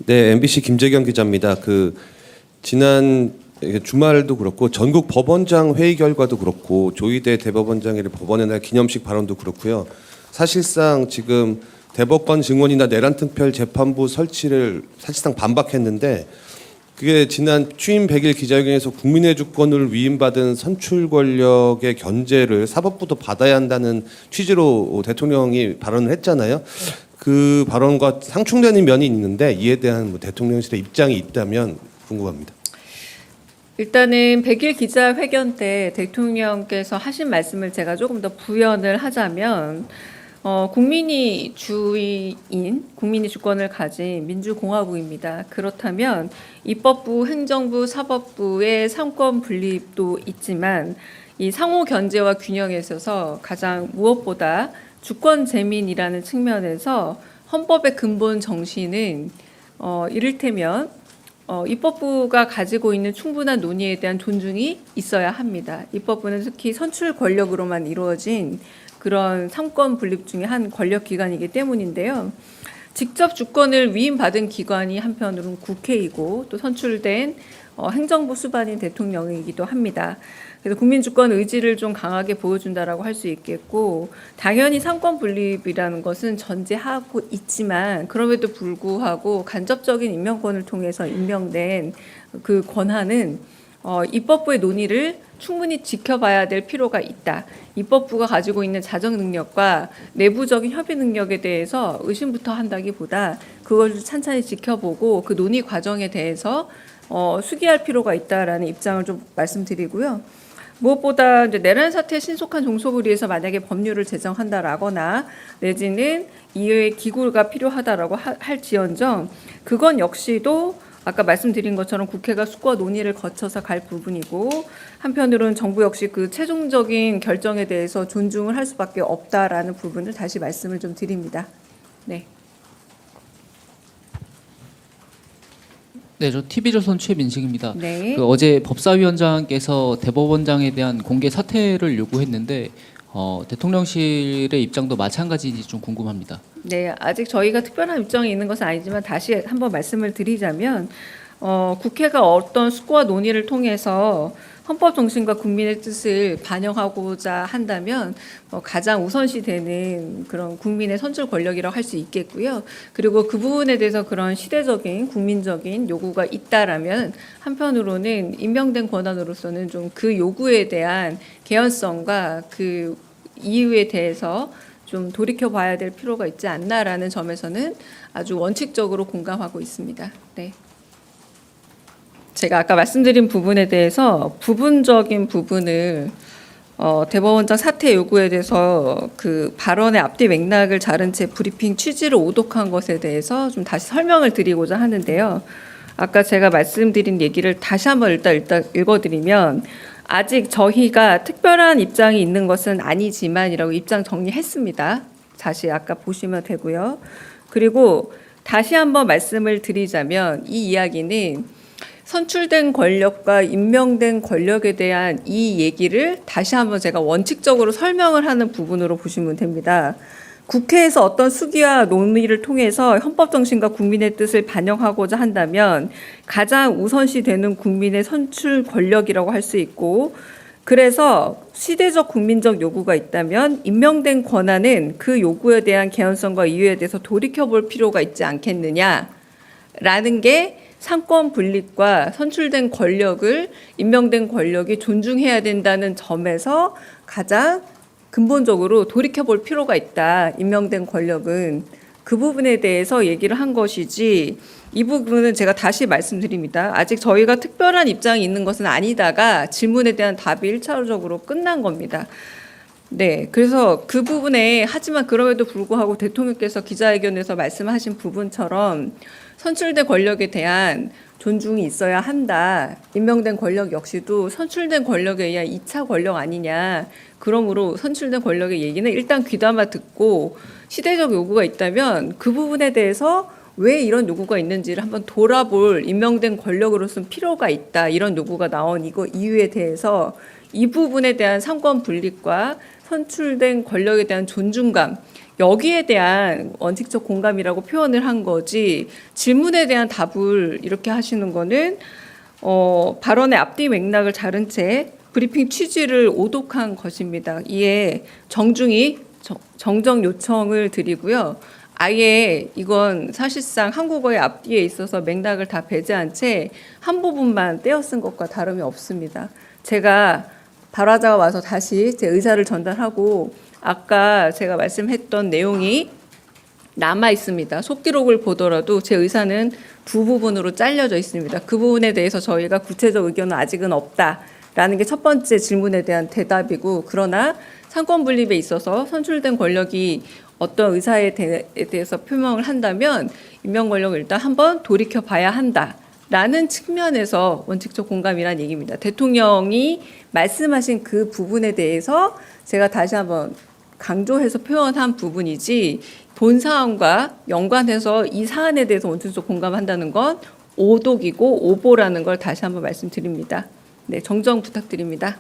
네, MBC 김재경 기자입니다. 지난 주말도 그렇고 전국 법원장 회의 결과도 그렇고 조희대 대법원장의 법원의 날 기념식 발언도 그렇고요. 사실상 지금 대법관 증원이나 내란특별 재판부 설치를 사실상 반박했는데 그게 지난 취임 100일 기자회견에서 국민의 주권을 위임받은 선출 권력의 견제를 사법부도 받아야 한다는 취지로 대통령이 발언을 했잖아요. 그 발언과 상충되는 면이 있는데 이에 대한 대통령실의 입장이 있다면 궁금합니다. 일단은 100일 기자회견 때 대통령께서 하신 말씀을 제가 조금 더 부연을 하자면 국민이 주인, 국민이 주권을 가진 민주공화국입니다. 그렇다면 입법부, 행정부, 사법부의 상권 분립도 있지만 이 상호 견제와 균형에 있어서 가장 무엇보다 주권 재민이라는 측면에서 헌법의 근본 정신은 이를테면 입법부가 가지고 있는 충분한 논의에 대한 존중이 있어야 합니다. 입법부는 특히 선출 권력으로만 이루어진 그런 상권 분립 중에 한 권력 기관이기 때문인데요. 직접 주권을 위임받은 기관이 한편으로는 국회이고 또 선출된 행정부 수반인 대통령이기도 합니다. 그래서 국민 주권 의지를 좀 강하게 보여준다라고 할 수 있겠고, 당연히 상권 분립이라는 것은 전제하고 있지만 그럼에도 불구하고 간접적인 임명권을 통해서 임명된 그 권한은 입법부의 논의를 충분히 지켜봐야 될 필요가 있다. 입법부가 가지고 있는 자정 능력과 내부적인 협의 능력에 대해서 의심부터 한다기보다 그걸 찬찬히 지켜보고 그 논의 과정에 대해서 수기할 필요가 있다라는 입장을 좀 말씀드리고요. 무엇보다 이제 내란 사태의 신속한 종속을 위해서 만약에 법률을 제정한다라거나 내지는 이외의 기구가 필요하다라고 할지언정 그건 역시도 아까 말씀드린 것처럼 국회가 숙고와 논의를 거쳐서 갈 부분이고 한편으로는 정부 역시 그 최종적인 결정에 대해서 존중을 할 수밖에 없다라는 부분을 다시 말씀을 좀 드립니다. 네. 네, 저 TV조선 최민식입니다. 네. 어제 법사위원장께서 대법원장에 대한 공개 사퇴를 요구했는데 대통령실의 입장도 마찬가지인지 좀 궁금합니다. 네, 아직 저희가 특별한 입장이 있는 것은 아니지만 다시 한번 말씀을 드리자면 국회가 어떤 숙고와 논의를 통해서 헌법 정신과 국민의 뜻을 반영하고자 한다면 가장 우선시 되는 그런 국민의 선출 권력이라고 할 수 있겠고요. 그리고 그 부분에 대해서 그런 시대적인 국민적인 요구가 있다라면 한편으로는 임명된 권한으로서는 좀 그 요구에 대한 개연성과 그 이유에 대해서 좀 돌이켜봐야 될 필요가 있지 않나라는 점에서는 아주 원칙적으로 공감하고 있습니다. 네. 제가 아까 말씀드린 부분에 대해서 부분적인 부분을 대법원장 사퇴 요구에 대해서 그 발언의 앞뒤 맥락을 자른 채 브리핑 취지를 오독한 것에 대해서 좀 다시 설명을 드리고자 하는데요. 아까 제가 말씀드린 얘기를 다시 한번 일단 읽어드리면 아직 저희가 특별한 입장이 있는 것은 아니지만이라고 입장 정리했습니다. 다시 아까 보시면 되고요. 그리고 다시 한번 말씀을 드리자면 이 이야기는 선출된 권력과 임명된 권력에 대한 이 얘기를 다시 한번 제가 원칙적으로 설명을 하는 부분으로 보시면 됩니다. 국회에서 어떤 수기와 논의를 통해서 헌법 정신과 국민의 뜻을 반영하고자 한다면 가장 우선시 되는 국민의 선출 권력이라고 할 수 있고 그래서 시대적 국민적 요구가 있다면 임명된 권한은 그 요구에 대한 개연성과 이유에 대해서 돌이켜볼 필요가 있지 않겠느냐라는 게 상권 분립과 선출된 권력을 임명된 권력이 존중해야 된다는 점에서 가장 근본적으로 돌이켜볼 필요가 있다. 임명된 권력은 그 부분에 대해서 얘기를 한 것이지 이 부분은 제가 다시 말씀드립니다. 아직 저희가 특별한 입장이 있는 것은 아니다가 질문에 대한 답이 1차적으로 끝난 겁니다. 네, 그래서 그 부분에 하지만 그럼에도 불구하고 대통령께서 기자회견에서 말씀하신 부분처럼 선출된 권력에 대한 존중이 있어야 한다. 임명된 권력 역시도 선출된 권력에 의한 2차 권력 아니냐. 그러므로 선출된 권력의 얘기는 일단 귀담아 듣고 시대적 요구가 있다면 그 부분에 대해서 왜 이런 요구가 있는지를 한번 돌아볼 임명된 권력으로서는 필요가 있다. 이런 요구가 나온 이거 이유에 대해서 이 부분에 대한 상권 분립과 선출된 권력에 대한 존중감 여기에 대한 원칙적 공감이라고 표현을 한 거지 질문에 대한 답을 이렇게 하시는 거는 발언의 앞뒤 맥락을 자른 채 브리핑 취지를 오독한 것입니다. 이에 정중히 정정 요청을 드리고요. 아예 이건 사실상 한국어의 앞뒤에 있어서 맥락을 다 배제한 채 한 부분만 떼어 쓴 것과 다름이 없습니다. 제가 발화자가 와서 다시 제 의사를 전달하고 아까 제가 말씀했던 내용이 남아 있습니다. 속기록을 보더라도 제 의사는 두 부분으로 잘려져 있습니다. 그 부분에 대해서 저희가 구체적 의견은 아직은 없다라는 게 첫 번째 질문에 대한 대답이고, 그러나 상권 분립에 있어서 선출된 권력이 어떤 의사에 대해서 표명을 한다면 임명 권력을 일단 한번 돌이켜 봐야 한다라는 측면에서 원칙적 공감이란 얘기입니다. 대통령이 말씀하신 그 부분에 대해서 제가 다시 한번 강조해서 표현한 부분이지 본 사안과 연관해서 이 사안에 대해서 원칙적 공감한다는 건 오독이고 오보라는 걸 다시 한번 말씀드립니다. 네, 정정 부탁드립니다.